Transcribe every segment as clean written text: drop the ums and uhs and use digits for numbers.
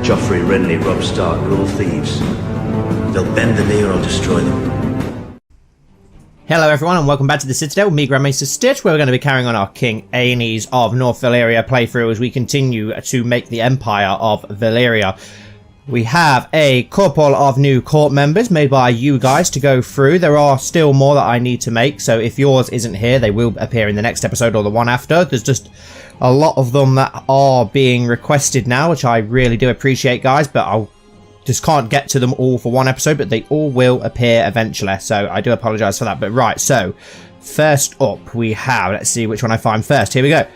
Joffrey, Renly, Robb Stark are all thieves. They'll bend the knee or I'll destroy them. Hello everyone and welcome back to the Citadel with me, Grand Maester Stitch, where we're going to be carrying on our King Aenys of North Valyria playthrough as we continue to make the Empire of Valyria. We have a couple of new court members made by you guys to go through. There are still more that I need to make, so if yours isn't here, they will appear in the next episode or the one after. There's just a lot of them that are being requested now, which I really do appreciate, guys, but I'll just can't get to them all for one episode, but they all will appear eventually, so I do apologise for that. But right, so first up we have, let's see which one I find first. Here we go.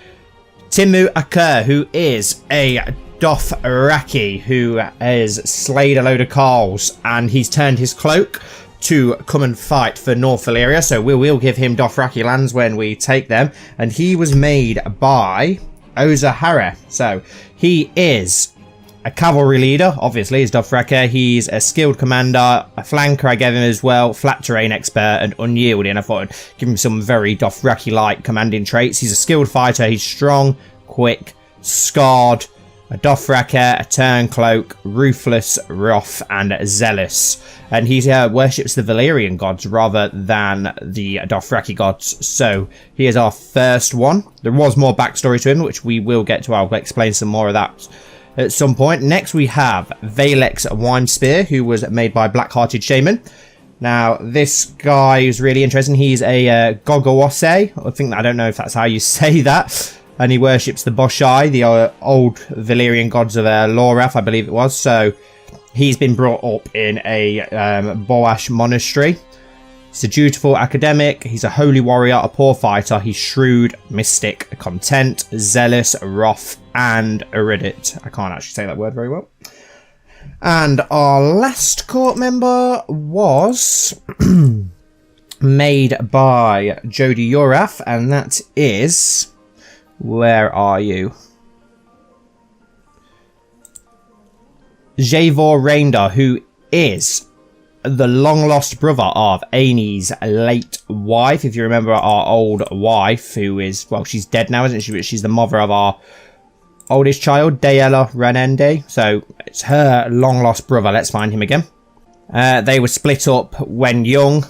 Timu Akur, who is a Dothraki who has slayed a load of Carls, and he's turned his cloak to come and fight for North Valyria, so we will give him Dothraki lands when we take them. And he was made by Ozahara, so he is a cavalry leader, obviously, is Dothraki. He's a skilled commander, a flanker I gave him as well, flat terrain expert, and unyielding. I thought I'd give him some very Dothraki-like commanding traits. He's a skilled fighter, he's strong, quick, scarred, a Dothraki, a turncloak, ruthless, wrath, and zealous. And he worships the Valyrian gods rather than the Dothraki gods. So he is our first one. There was more backstory to him, which we will get to. I'll explain some more of that at some point. Next we have Valex Winespear, who was made by Black-Hearted Shaman. Now this guy is really interesting. He's a Gogawase. I don't know if that's how you say that. And he worships the Boshai, the old Valyrian gods of Lorath, I believe it was. So he's been brought up in a Boash monastery. He's a dutiful academic, he's a holy warrior, a poor fighter, he's shrewd, mystic, content, zealous, wrath, and erudite. I can't actually say that word very well. And our last court member was made by Jody Yorath, and that is... Where are you? Javor Reinder, who is the long-lost brother of Aenys' late wife. If you remember our old wife, who is, well, she's dead now, isn't she? But she's the mother of our oldest child, Daella Renende. So it's her long-lost brother. Let's find him again. They were split up when young,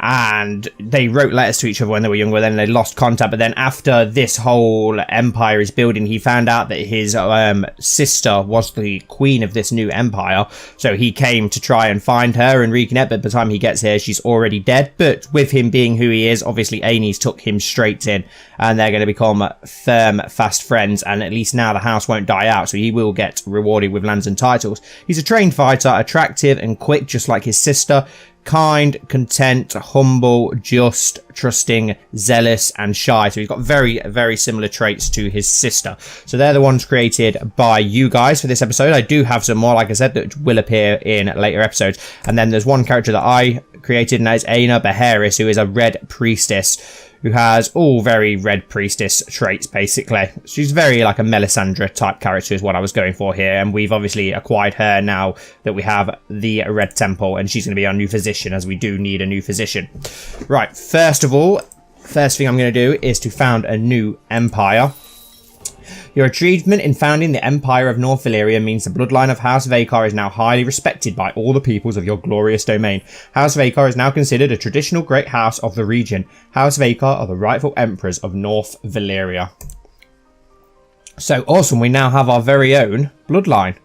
and they wrote letters to each other when they were younger, then they lost contact. But then after this whole empire is building, he found out that his sister was the queen of this new empire. So he came to try and find her and reconnect, but by the time he gets here, she's already dead. But with him being who he is, obviously Aenys took him straight in, and they're going to become firm, fast friends. And at least now the house won't die out, so he will get rewarded with lands and titles. He's a trained fighter, attractive and quick, just like his sister. Kind, content, humble, just, trusting, zealous, and shy. So he's got very, very similar traits to his sister. So they're the ones created by you guys for this episode. I do have some more, like I said, that will appear in later episodes. And then there's one character that I created, and that is Aina Beharis, who is a red priestess, who has all very red priestess traits, basically. She's very like a Melisandre type character is what I was going for here, and we've obviously acquired her now that we have the Red Temple, and she's going to be our new physician, as we do need a new physician. Right, first of all, first thing I'm going to do is to found a new empire. Your achievement in founding the Empire of North Valyria means the bloodline of House Vaekar is now highly respected by all the peoples of your glorious domain. House Vaekar is now considered a traditional great house of the region. House Vaekar are the rightful emperors of North Valyria. So awesome, we now have our very own bloodline.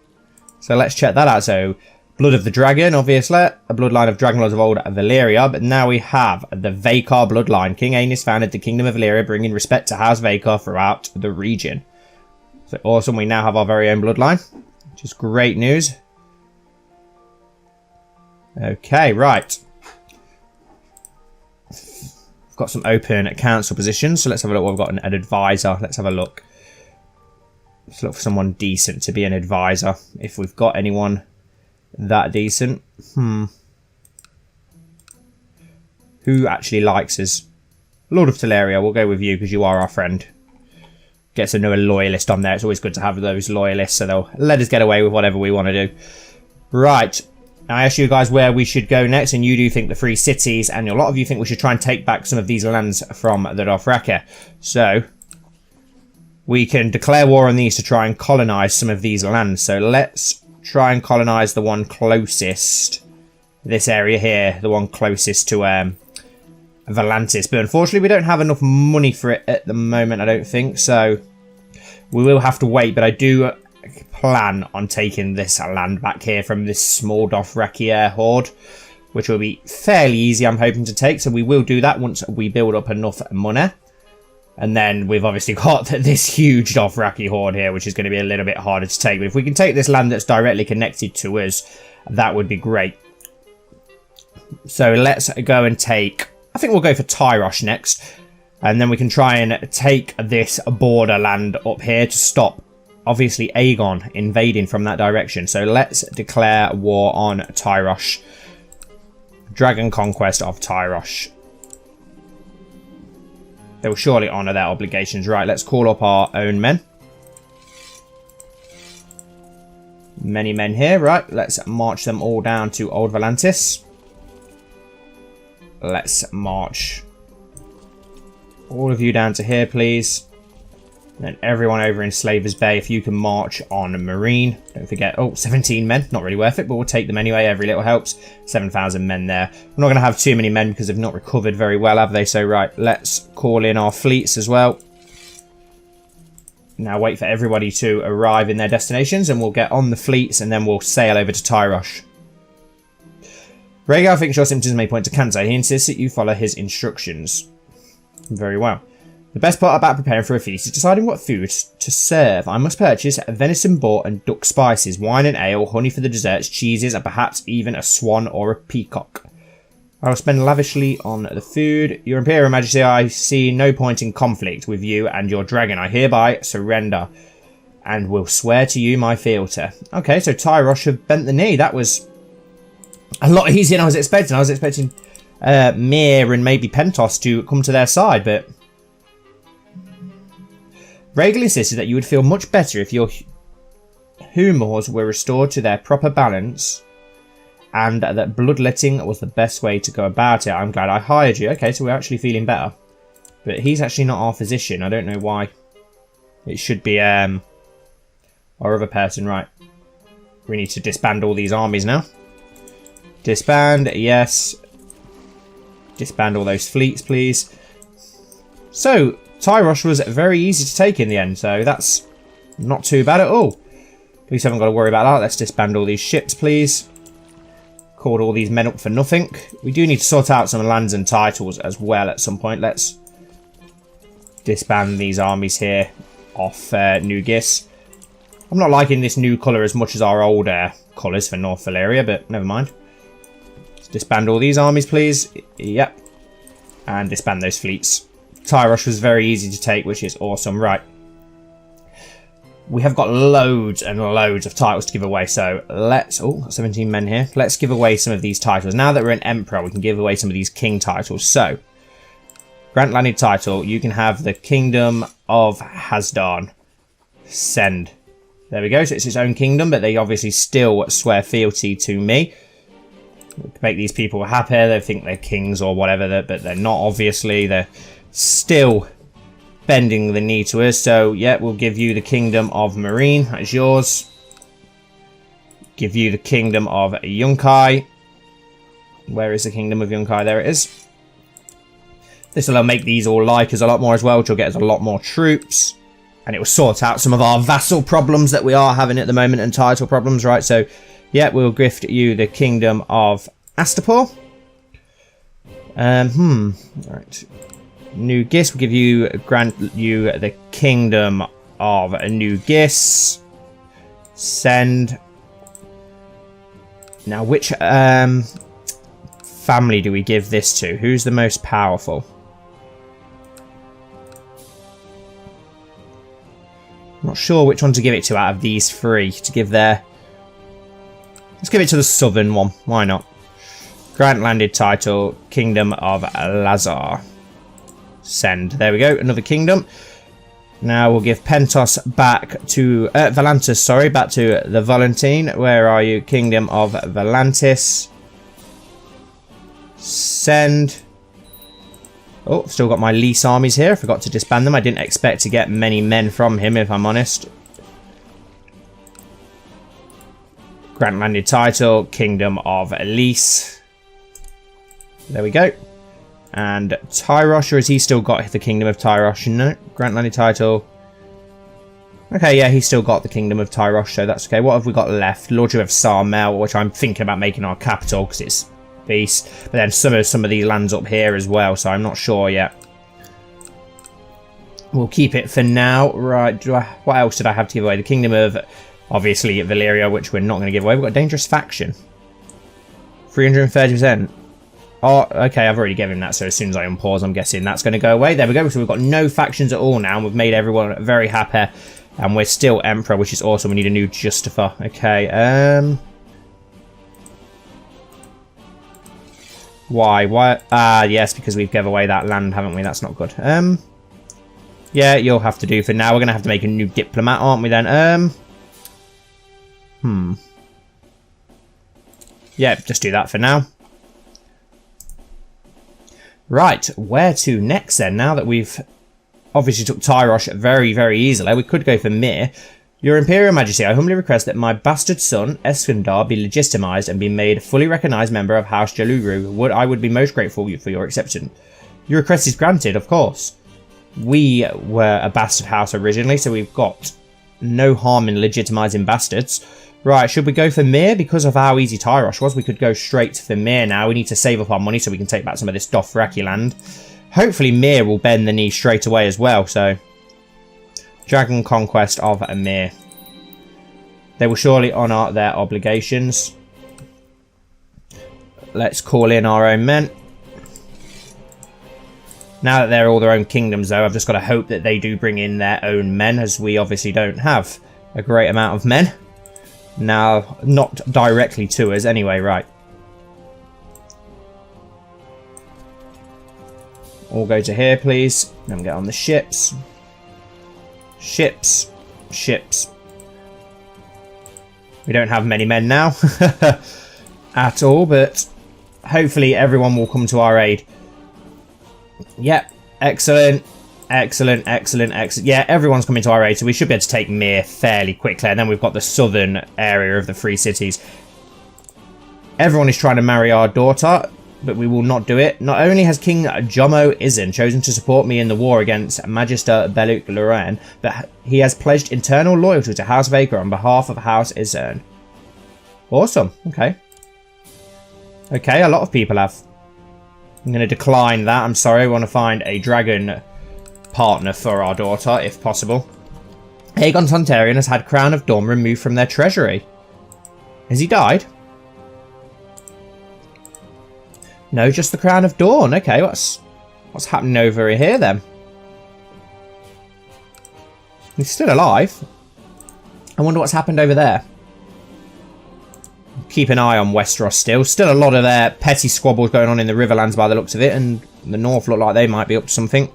So let's check that out. So Blood of the Dragon, obviously, a bloodline of Dragonlords of old Valyria, but now we have the Vaekar bloodline. King Aenys founded the Kingdom of Valyria, bringing respect to House Vaekar throughout the region. So awesome, we now have our very own bloodline, which is great news. Okay, right. We've got some open council positions, so let's have a look. We've got an advisor. Let's have a look. Let's look for someone decent to be an advisor, if we've got anyone that decent. Who actually likes us? Lord of Teleria, we'll go with you because you are our friend. Gets another loyalist on there. It's always good to have those loyalists, so they'll let us get away with whatever we want to do. Right. I asked you guys where we should go next, and you do think the 3 cities, and a lot of you think we should try and take back some of these lands from the Dothraki. So, we can declare war on these to try and colonize some of these lands. So let's try and colonize the one closest, this area here, the one closest to Volantis. But unfortunately, we don't have enough money for it at the moment, I don't think. So we will have to wait, but I do plan on taking this land back here from this small Dothraki horde, which will be fairly easy, I'm hoping to take. So we will do that once we build up enough money. And then we've obviously got this huge Dothraki horde here, which is going to be a little bit harder to take. But if we can take this land that's directly connected to us, that would be great. So let's go and take... I think we'll go for Tyrosh next. And then we can try and take this borderland up here to stop, obviously, Aegon invading from that direction. So let's declare war on Tyrosh. Dragon conquest of Tyrosh. They will surely honour their obligations. Right, let's call up our own men. Many men here. Right, let's march them all down to Old Volantis. Let's march all of you down to here, please. And then everyone over in Slavers Bay, if you can march on Marine. Don't forget, 17 men. Not really worth it, but we'll take them anyway. Every little helps. 7,000 men there. We're not going to have too many men because they've not recovered very well, have they? So, right, let's call in our fleets as well. Now wait for everybody to arrive in their destinations, and we'll get on the fleets, and then we'll sail over to Tyrosh. Rhaegar thinks your symptoms may point to cancer. He insists that you follow his instructions. Very well. The best part about preparing for a feast is deciding what food to serve. I must purchase venison boar and duck spices, wine and ale, honey for the desserts, cheeses, and perhaps even a swan or a peacock. I will spend lavishly on the food. Your Imperial Majesty, I see no point in conflict with you and your dragon. I hereby surrender and will swear to you my fealty. Okay, so Tyrosh have bent the knee. That was a lot easier than I was expecting. I was expecting Mir and maybe Pentos to come to their side, but Rhaegar insisted that you would feel much better if your humors were restored to their proper balance, and that bloodletting was the best way to go about it. I'm glad I hired you. Okay, so we're actually feeling better. But he's actually not our physician. I don't know why. It should be our other person. Right. We need to disband all these armies now. Disband, yes. Disband all those fleets, please. So, Tyrosh was very easy to take in the end, so that's not too bad at all. At least I haven't got to worry about that. Let's disband all these ships, please. Called all these men up for nothing. We do need to sort out some lands and titles as well at some point. Let's disband these armies here off New Gis. I'm not liking this new colour as much as our old colours for North Valyria, but never mind. Let's disband all these armies, please. Yep. And disband those fleets. Tyrosh was very easy to take, which is awesome. Right. We have got loads and loads of titles to give away, so let's... Oh, 17 men here. Let's give away some of these titles. Now that we're an Emperor, we can give away some of these King titles. So, Grant Landed title, you can have the Kingdom of Hasdan. Send. There we go, so it's its own kingdom, but they obviously still swear fealty to me. To make these people happier, they think they're kings or whatever, but they're not, obviously. They're still bending the knee to us. So, yeah, we'll give you the Kingdom of Marine. That's yours. Give you the Kingdom of Yunkai. Where is the Kingdom of Yunkai? There it is. This will make these all like us a lot more as well, which will get us a lot more troops. And it will sort out some of our vassal problems that we are having at the moment and title problems, right? So, yeah, we'll gift you the Kingdom of Astapor. Right. New Gis will grant you the Kingdom of New Gis. Send. Now, which family do we give this to? Who's the most powerful? I'm not sure which one to give it to out of these three. To give their... Let's give it to the southern one. Why not? Grant Landed title, Kingdom of Lazar. Send. There we go. Another kingdom. Now we'll give Pentos back to... Volantis, sorry. Back to the Volantine. Where are you? Kingdom of Volantis. Send. Oh, still got my Lys armies here. Forgot to disband them. I didn't expect to get many men from him, if I'm honest. Grant landed title, Kingdom of Lys. There we go. And Tyrosh, or has he still got the Kingdom of Tyrosh? No. Grant landed title. Okay, yeah, he's still got the Kingdom of Tyrosh, so that's okay. What have we got left? Lordship of Sarmel, which I'm thinking about making our capital because it's beast. But then some of these lands up here as well, so I'm not sure yet. We'll keep it for now. Right, what else did I have to give away? The Kingdom of, obviously, Valyria, which we're not going to give away. We've got a Dangerous Faction. 330%. Oh, okay, I've already given him that, so as soon as I unpause, I'm guessing that's going to go away. There we go, so we've got no factions at all now, and we've made everyone very happy. And we're still Emperor, which is awesome. We need a new Justifier. Okay, Why? Yes, because we've given away that land, haven't we? That's not good. Yeah, you'll have to do for now. We're going to have to make a new diplomat, aren't we then? Yeah, just do that for now. Right, where to next then? Now that we've obviously took Tyrosh very, very easily, we could go for Mir. Your Imperial Majesty, I humbly request that my bastard son, Eskandar, be legitimised and be made a fully recognised member of House Jaluru. I would be most grateful for your acceptance. Your request is granted, of course. We were a bastard house originally, so we've got no harm in legitimising bastards. Right, should we go for Mir? Because of how easy Tyrosh was, we could go straight for Mir now. We need to save up our money so we can take back some of this Dothraki land. Hopefully Mir will bend the knee straight away as well, so... Dragon Conquest of Mir. They will surely honour their obligations. Let's call in our own men. Now that they're all their own kingdoms, though, I've just got to hope that they do bring in their own men, as we obviously don't have a great amount of men. Now, not directly to us anyway, right. All go to here, please. Then get on the ships. Ships. Ships. We don't have many men now. At all, but hopefully everyone will come to our aid. Yep. Excellent. Excellent, excellent, excellent. Yeah, everyone's coming to our aid, so we should be able to take Mir fairly quickly. And then we've got the southern area of the Free Cities. Everyone is trying to marry our daughter, but we will not do it. Not only has King Jomo Izin chosen to support me in the war against Magister Beluk Loran, but he has pledged internal loyalty to House Vaekar on behalf of House Izern. Awesome. Okay. Okay, a lot of people have. I'm going to decline that. I'm sorry. I want to find a dragon partner for our daughter, if possible. Aegon Targaryen has had Crown of Dawn removed from their treasury. Has he died? No, just the Crown of Dawn. Okay, what's happening over here then? He's still alive. I wonder what's happened over there. Keep an eye on Westeros still. Still a lot of their petty squabbles going on in the Riverlands by the looks of it, and the North look like they might be up to something.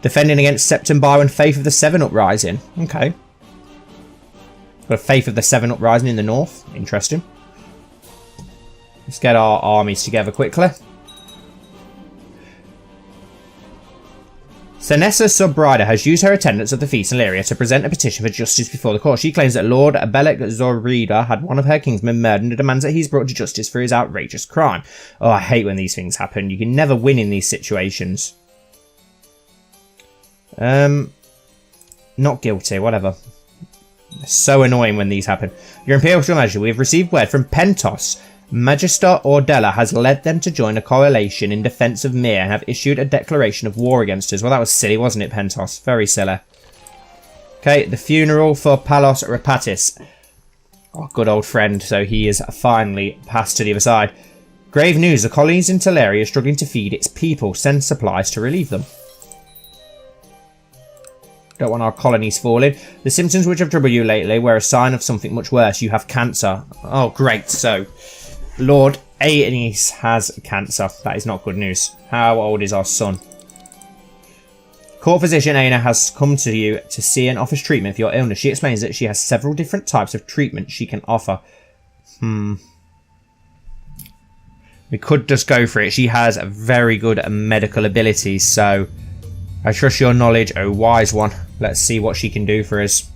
Defending against September and Faith of the Seven Uprising. Okay. Got Faith of the Seven Uprising in the North. Interesting. Let's get our armies together quickly. Senessa Subrida has used her attendance at the feast in Illyria to present a petition for justice before the court. She claims that Lord Belek Zorrida had one of her kingsmen murdered and demands that he's brought to justice for his outrageous crime. Oh, I hate when these things happen. You can never win in these situations. Not guilty, whatever. It's so annoying when these happen. Your Imperial Majesty, we have received word from Pentos. Magister Ordella has led them to join a coalition in defence of Mir and have issued a declaration of war against us. Well, that was silly, wasn't it, Pentos? Very silly. Okay, the funeral for Palos Rapatis. Our good old friend, so he is finally passed to the other side. Grave news, the colonies in Teleria are struggling to feed its people. Send supplies to relieve them. Don't want our colonies falling. The symptoms which have troubled you lately were a sign of something much worse. You have cancer. Oh, great. So, Lord Aenys has cancer. That is not good news. How old is our son? Court physician Aena has come to you to see and offers treatment for your illness. She explains that she has several different types of treatment she can offer. We could just go for it. She has very good medical abilities, so I trust your knowledge, oh wise one. Let's see what she can do for us.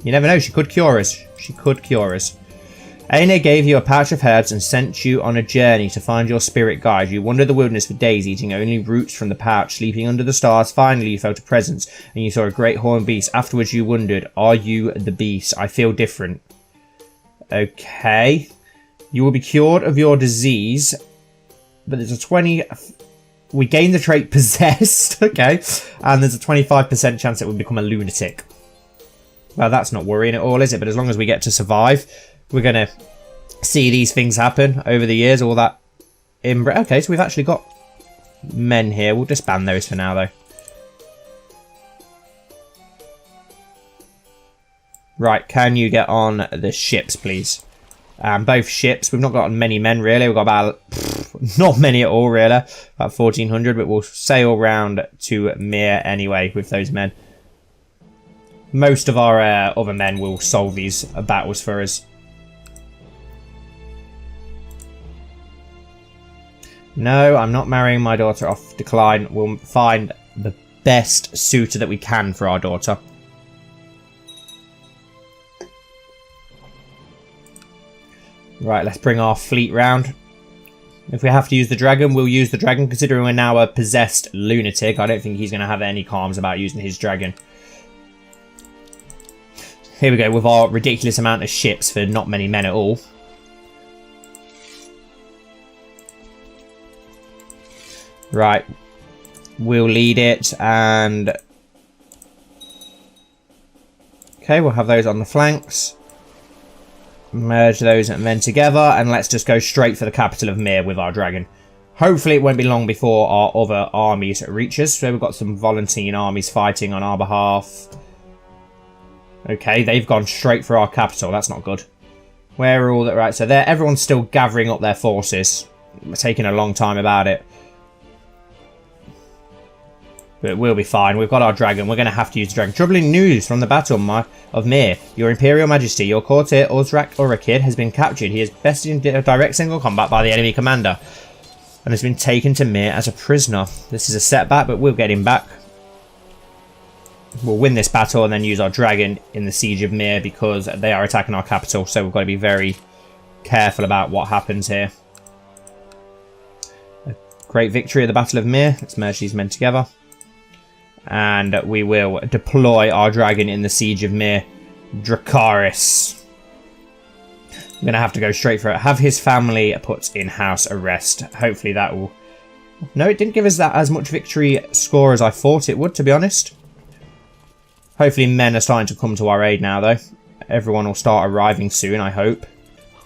You never know, she could cure us. She could cure us. Aine gave you a pouch of herbs and sent you on a journey to find your spirit guide. You wandered the wilderness for days, eating only roots from the pouch, sleeping under the stars. Finally, you felt a presence, and you saw a great horned beast. Afterwards, you wondered, are you the beast? I feel different. Okay. You will be cured of your disease, but there's a 20... We gain the trait possessed, okay, and there's a 25% chance it will become a lunatic. Well, that's not worrying at all, is it? But as long as we get to survive, we're going to see these things happen over the years, all that inbred. Okay, so we've actually got men here. We'll disband those for now, though. Right, can you get on the ships, please? Both ships. We've not got many men, really. We've got about... not many at all, really. About 1,400, but we'll sail round to Mir anyway with those men. Most of our other men will solve these battles for us. No, I'm not marrying my daughter off decline. We'll find the best suitor that we can for our daughter. Right, let's bring our fleet round. If we have to use the dragon, we'll use the dragon. Considering we're now a possessed lunatic, I don't think he's going to have any qualms about using his dragon. Here we go, with our ridiculous amount of ships for not many men at all. Right, we'll lead it, and... Okay, we'll have those on the flanks. Merge those and then together, and let's just go straight for the capital of Mir with our dragon. Hopefully it won't be long before our other armies reach us. So we've got some volunteer armies fighting on our behalf. Okay, they've gone straight for our capital. That's not good. Where are all that? Right, so there, everyone's still gathering up their forces. We're taking a long time about it. But we'll be fine. We've got our dragon. We're going to have to use the dragon. Troubling news from the Battle of Mir. Your Imperial Majesty, your courtier Uzrak Urakid has been captured. He is bested in direct single combat by the enemy commander and has been taken to Mir as a prisoner. This is a setback, but we'll get him back. We'll win this battle and then use our dragon in the siege of Mir because they are attacking our capital. So we've got to be very careful about what happens here. A great victory at the Battle of Mir. Let's merge these men together. And we will deploy our dragon in the siege of Mir. Dracarys. I'm going to have to go straight for it. Have his family put in house arrest. Hopefully that will... No, it didn't give us that as much victory score as I thought it would, to be honest. Hopefully men are starting to come to our aid now, though. Everyone will start arriving soon, I hope.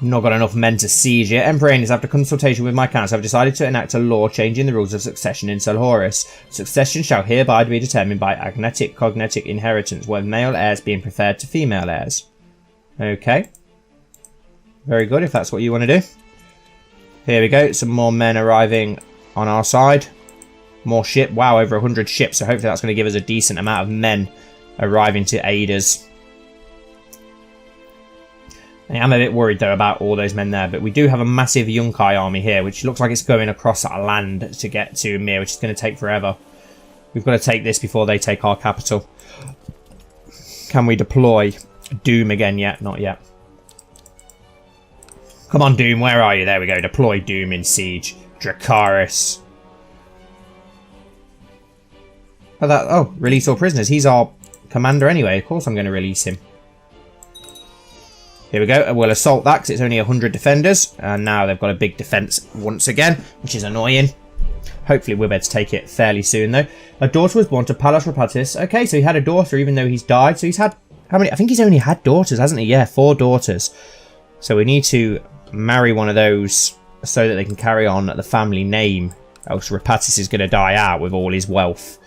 Not got enough men to siege it. Emperor Aenys, after consultation with my council, have decided to enact a law changing the rules of succession in Solhoris. Succession shall hereby be determined by agnetic cognetic inheritance, with male heirs being preferred to female heirs. Okay. Very good, if that's what you want to do. Here we go. Some more men arriving on our side. More ship. Wow, over 100 ships. So hopefully that's going to give us a decent amount of men arriving to aid us. I'm a bit worried, though, about all those men there. But we do have a massive Yunkai army here, which looks like it's going across our land to get to Mir, which is going to take forever. We've got to take this before they take our capital. Can we deploy Doom again yet? Not yet. Come on, Doom. Where are you? There we go. Deploy Doom in siege. Dracarys. Oh, release all prisoners. He's our commander anyway. Of course I'm going to release him. Here we go. We'll assault that because it's only 100 defenders. And now they've got a big defense once again, which is annoying. Hopefully we'll be able to take it fairly soon, though. A daughter was born to Pallas Rapatis. Okay, so he had a daughter even though he's died. So he's had... How many? I think he's only had daughters, hasn't he? Yeah, 4 daughters. So we need to marry one of those so that they can carry on the family name. Else Rapatis is going to die out with all his wealth.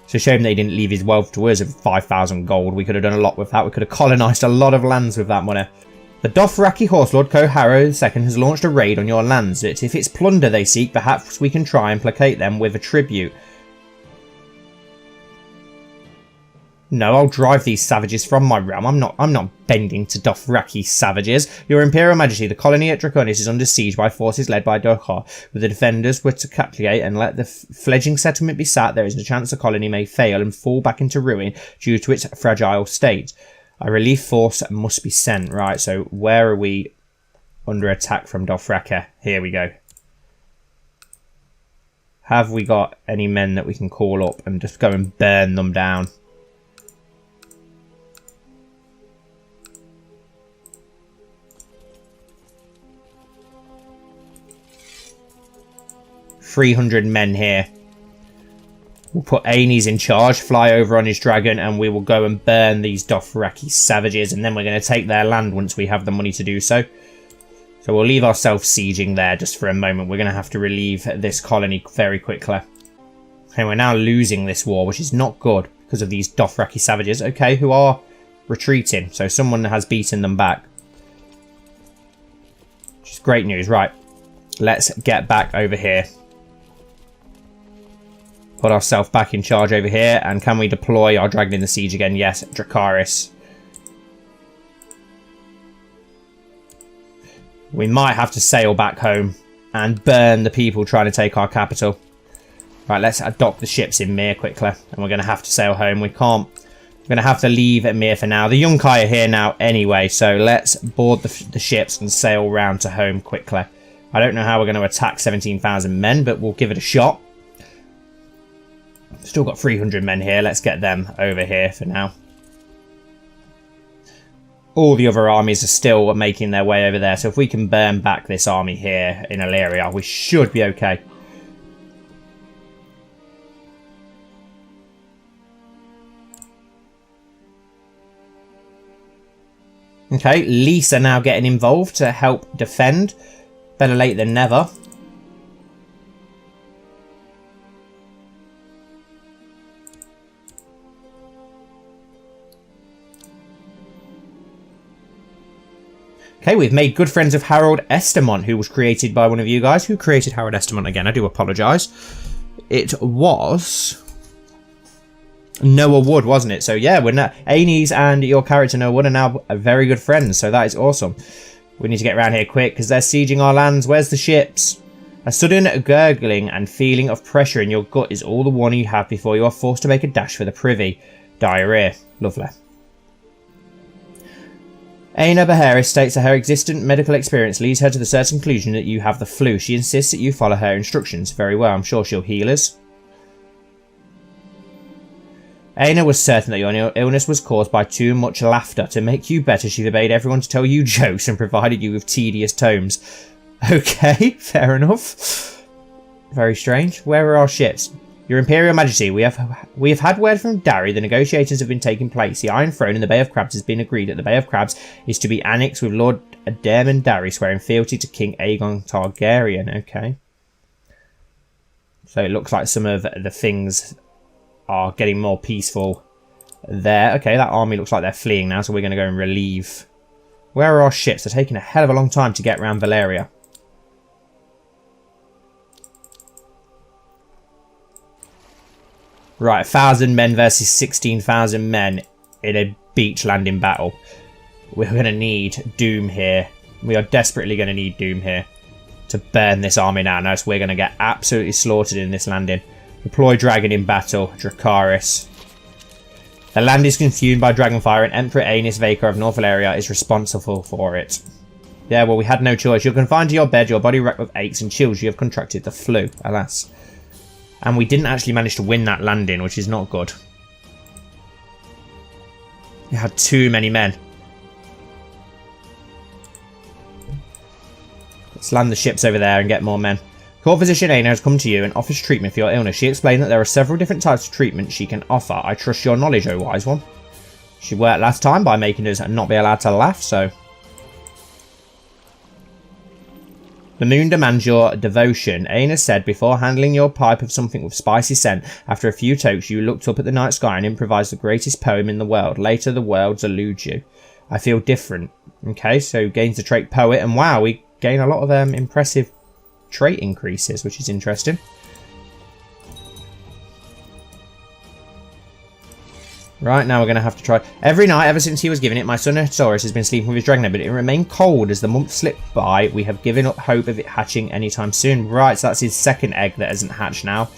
It's a shame they didn't leave his wealth to us of 5,000 gold. We could have done a lot with that. We could have colonised a lot of lands with that money. The Dothraki Horselord Koharrow II has launched a raid on your lands. But if it's plunder they seek, perhaps we can try and placate them with a tribute. No, I'll drive these savages from my realm. I'm not bending to Dothraki savages. Your Imperial Majesty, the colony at Draconis is under siege by forces led by Dokar. If the defenders were to capitulate and let the fledgling settlement be sacked, there is a chance the colony may fail and fall back into ruin due to its fragile state. A relief force must be sent. Right, so where are we under attack from Dothraki? Here we go. Have we got any men that we can call up and just go and burn them down? $300 men here. We'll put Aenys in charge, fly over on his dragon, and we will go and burn these Dothraki savages, and then we're going to take their land once we have the money to do so. So we'll leave ourselves sieging there just for a moment. We're going to have to relieve this colony very quickly. Okay, we're now losing this war, which is not good because of these Dothraki savages, okay, who are retreating. So someone has beaten them back. Which is great news. Right, let's get back over here. Put ourselves back in charge over here. And can we deploy our dragon in the siege again? Yes, Dracarys. We might have to sail back home and burn the people trying to take our capital. Right, let's dock the ships in Mir quickly. And we're going to have to sail home. We can't. We're going to have to leave at Mir for now. The Yunkai are here now anyway. So let's board the ships and sail round to home quickly. I don't know how we're going to attack 17,000 men, but we'll give it a shot. Still got 300 men here. Let's get them over here for now. All the other armies are still making their way over there. So if we can burn back this army here in Illyria, we should be okay. Okay, Lisa now getting involved to help defend. Better late than never. Okay, we've made good friends of Harold Estamont, who was created by one of you guys. Who created Harold Estamont again? I do apologise. It was Noah Wood, wasn't it? So yeah, we're now Aenys and your character Noah Wood are now very good friends. So that is awesome. We need to get around here quick because they're sieging our lands. Where's the ships? A sudden gurgling and feeling of pressure in your gut is all the warning you have before you are forced to make a dash for the privy. Diarrhea. Lovely. Aina Beharis states that her existent medical experience leads her to the certain conclusion that you have the flu. She insists that you follow her instructions. Very well, I'm sure she'll heal us. Aina was certain that your illness was caused by too much laughter. To make you better, she forbade everyone to tell you jokes and provided you with tedious tomes. Okay, fair enough. Very strange. Where are our ships? Your Imperial Majesty, we have had word from Darry. The negotiations have been taking place. The Iron Throne in the Bay of Crabs has been agreed that the Bay of Crabs is to be annexed with Lord Daemon Darry swearing fealty to King Aegon Targaryen. Okay. So it looks like some of the things are getting more peaceful there. Okay, that army looks like they're fleeing now, so we're going to go and relieve. Where are our ships? They're taking a hell of a long time to get around Valeria. Right, 1,000 men versus 16,000 men in a beach landing battle. We're going to need Doom here. We are desperately going to need Doom here to burn this army now. No, so we're going to get absolutely slaughtered in this landing. Deploy Dragon in battle. Dracarys. The land is consumed by Dragonfire and Emperor House Vaekar of North Valyria is responsible for it. Yeah, well, we had no choice. You're confined to your bed, your body racked with aches and chills. You have contracted the flu, alas. And we didn't actually manage to win that landing, which is not good. We had too many men. Let's land the ships over there and get more men. Court physician Aina has come to you and offers treatment for your illness. She explained that there are several different types of treatment she can offer. I trust your knowledge, O wise one. She worked last time by making us not be allowed to laugh, so... The moon demands your devotion. Aina said before handling your pipe of something with spicy scent. After a few tokes, you looked up at the night sky and improvised the greatest poem in the world. Later, the worlds elude you. I feel different. Okay, so gains the trait poet. And wow, we gain a lot of impressive trait increases, which is interesting. Right, now we're going to have to try. Every night, ever since he was given it, my son Taurus has been sleeping with his dragon egg, but it remained cold as the months slipped by. We have given up hope of it hatching anytime soon. Right, so that's his second egg that hasn't hatched now,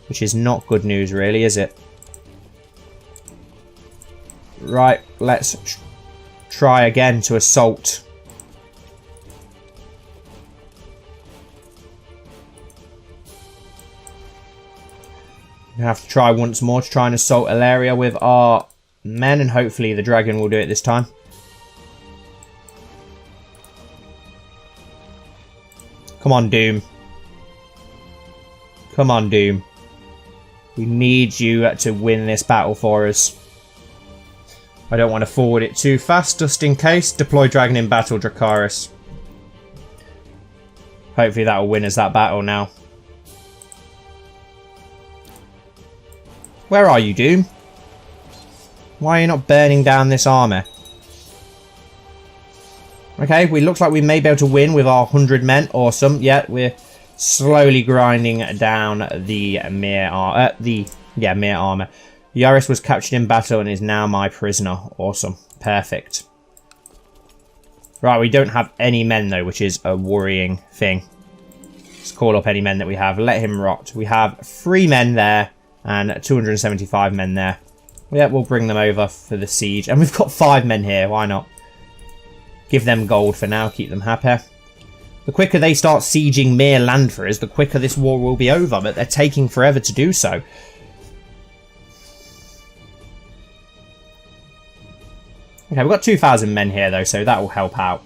which is not good news, really, is it? Right, let's try again to assault. We have to try once more to try and assault Ilaria with our men, and hopefully the dragon will do it this time. Come on, Doom. Come on, Doom. We need you to win this battle for us. I don't want to forward it too fast, just in case. Deploy dragon in battle, Dracarys. Hopefully that will win us that battle now. Where are you, Doom? Why are you not burning down this armor? Okay, we looks like we may be able to win with our 100 men. Awesome. Yeah, we're slowly grinding down the Mir armor. Mir armor. Yaris was captured in battle and is now my prisoner. Awesome. Perfect. Right, we don't have any men though, which is a worrying thing. Let's call up any men that we have. Let him rot. We have 3 men there. And 275 men there. Yeah, we'll bring them over for the siege. And we've got 5 men here. Why not? Give them gold for now. Keep them happy. The quicker they start sieging Mir land for us, the quicker this war will be over. But they're taking forever to do so. Okay, we've got 2,000 men here, though, so that will help out.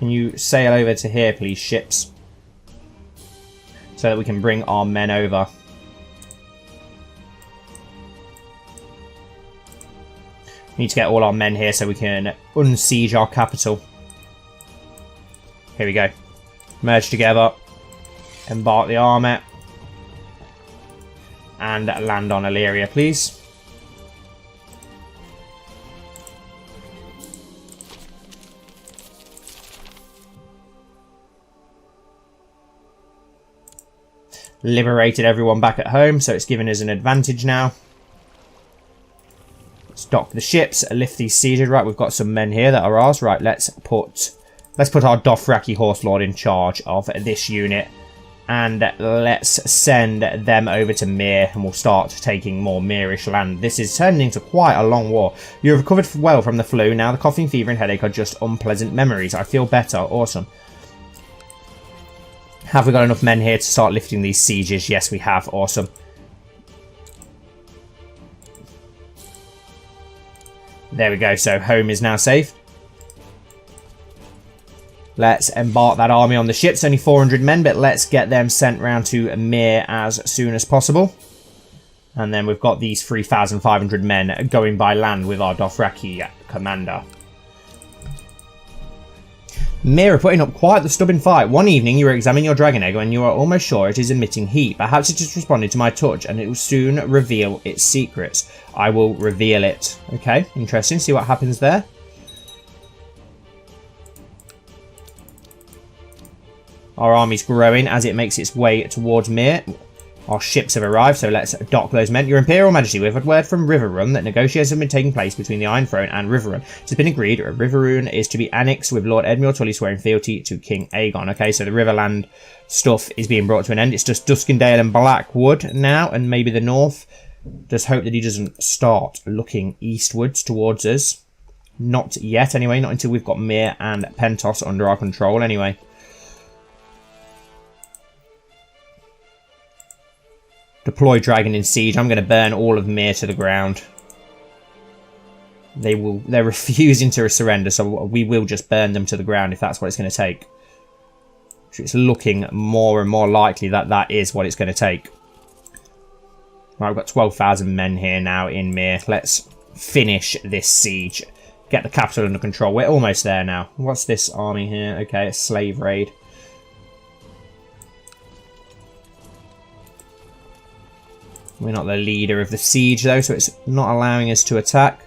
Can you sail over to here, please, ships? So that we can bring our men over. We need to get all our men here so we can unsiege our capital. Here we go. Merge together. Embark the army. And land on Illyria, please. Liberated everyone back at home, so it's given us an advantage now. Let's dock the ships, lift these sieges. Right, we've got some men here that are ours. Right, let's put our Dothraki Horse Lord in charge of this unit. And let's send them over to Mir, and we'll start taking more Mirish land. This is turning into quite a long war. You have recovered well from the flu. Now the coughing, fever and headache are just unpleasant memories. I feel better. Awesome. Have we got enough men here to start lifting these sieges? Yes, we have. Awesome. There we go. So home is now safe. Let's embark that army on the ships. Only 400 men, but let's get them sent round to Mir as soon as possible. And then we've got these 3,500 men going by land with our Dothraki commander. Mir are putting up quite the stubborn fight. One evening you were examining your dragon egg when you are almost sure it is emitting heat. Perhaps it has responded to my touch and it will soon reveal its secrets. I will reveal it. Okay, interesting. See what happens there. Our army's growing as it makes its way towards Mir. Our ships have arrived, so let's dock those men. Your Imperial Majesty, we've had word from Riverrun that negotiations have been taking place between the Iron Throne and Riverrun. It has been agreed that Riverrun is to be annexed with Lord Edmure Tully swearing fealty to King Aegon. Okay, so the Riverland stuff is being brought to an end. It's just Duskendale and Blackwood now, and maybe the North. Just hope that he doesn't start looking eastwards towards us. Not yet, anyway. Not until we've got Mir and Pentos under our control, anyway. Deploy Dragon in Siege. I'm going to burn all of Mir to the ground. They're refusing to surrender, so we will just burn them to the ground if that's what it's going to take. So it's looking more and more likely that that is what it's going to take. Right, we've got 12,000 men here now in Mir. Let's finish this siege. Get the capital under control. We're almost there now. What's this army here? Okay, a slave raid. We're not the leader of the siege, though, so it's not allowing us to attack.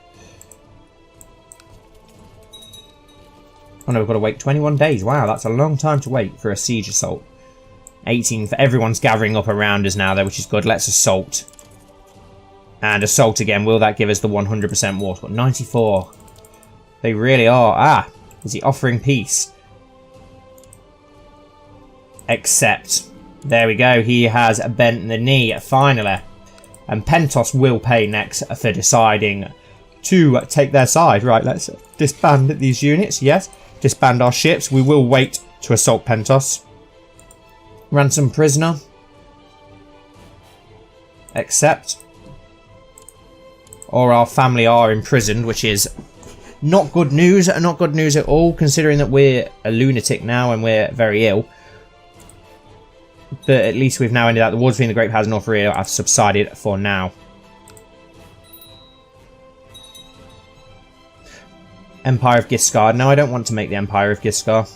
Oh no, we've got to wait 21 days. Wow, that's a long time to wait for a siege assault. 18. Everyone's gathering up around us now, though, which is good. Let's assault. And assault again. Will that give us the 100% war score? 94. They really are. Ah, is he offering peace? Accept. There we go. He has bent the knee, finally. And Pentos will pay next for deciding to take their side. Right, let's disband these units. Yes, disband our ships. We will wait to assault Pentos. Ransom prisoner. Accept. Or our family are imprisoned, which is not good news. Not good news at all, considering that we're a lunatic now and we're very ill. But at least we've now ended out. The wars between the Great Powers and North Korea have subsided for now. Empire of Giscard. No, I don't want to make the Empire of Giscard.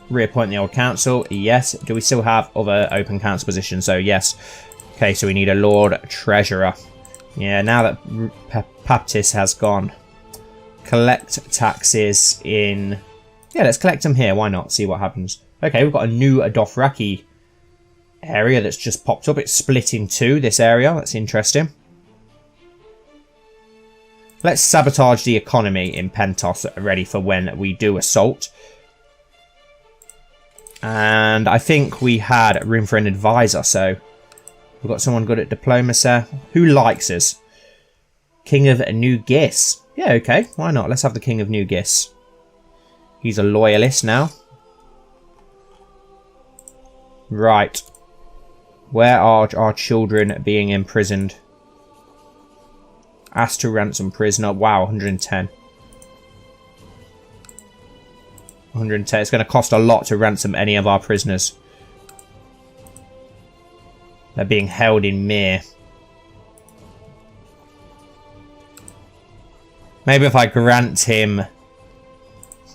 Reappoint the old council. Yes. Do we still have other open council positions? So yes. Okay, so we need a Lord Treasurer. Yeah, now that Baptist has gone. Collect taxes in... Yeah, let's collect them here. Why not? See what happens. Okay, we've got a new Dothraki area that's just popped up. It's split in two, this area. That's interesting. Let's sabotage the economy in Pentos, ready for when we do assault. And I think we had room for an advisor, so we've got someone good at diplomacy. Who likes us? King of New Gis. Yeah, okay. Why not? Let's have the King of New Gis. He's a loyalist now. Right. Where are our children being imprisoned? Asked to ransom prisoner. Wow, 110. 110. It's going to cost a lot to ransom any of our prisoners. They're being held in Mir. Maybe if I grant him...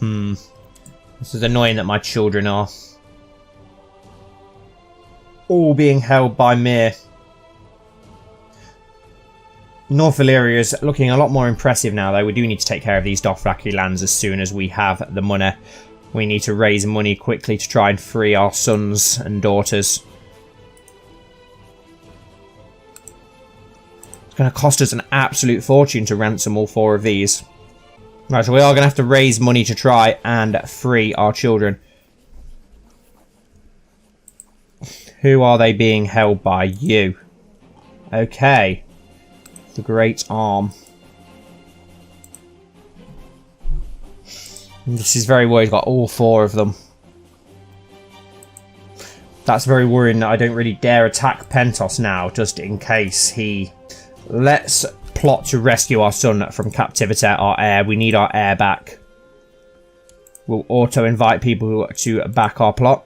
This is annoying that my children are all being held by Mir. North Valyria is looking a lot more impressive now, though. We do need to take care of these Dothraki lands as soon as we have the money. We need to raise money quickly to try and free our sons and daughters. It's going to cost us an absolute fortune to ransom all 4 of these. Right, so we are going to have to raise money to try and free our children. Who are they being held by? You. Okay. The Great Arm. This is very worried. He's got all 4 of them. That's very worrying that I don't really dare attack Pentos now, just in case he... Let's plot to rescue our son from captivity, our heir. We need our heir back. We'll auto-invite people to back our plot.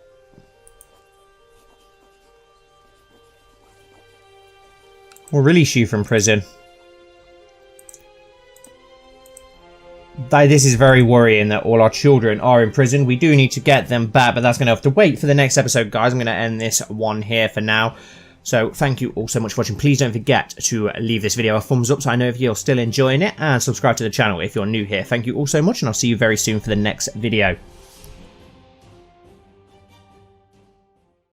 We'll release you from prison. This is very worrying that all our children are in prison. We do need to get them back, but that's going to have to wait for the next episode, guys. I'm going to end this one here for now. So thank you all so much for watching. Please don't forget to leave this video a thumbs up so I know if you're still enjoying it, and subscribe to the channel if you're new here. Thank you all so much, and I'll see you very soon for the next video.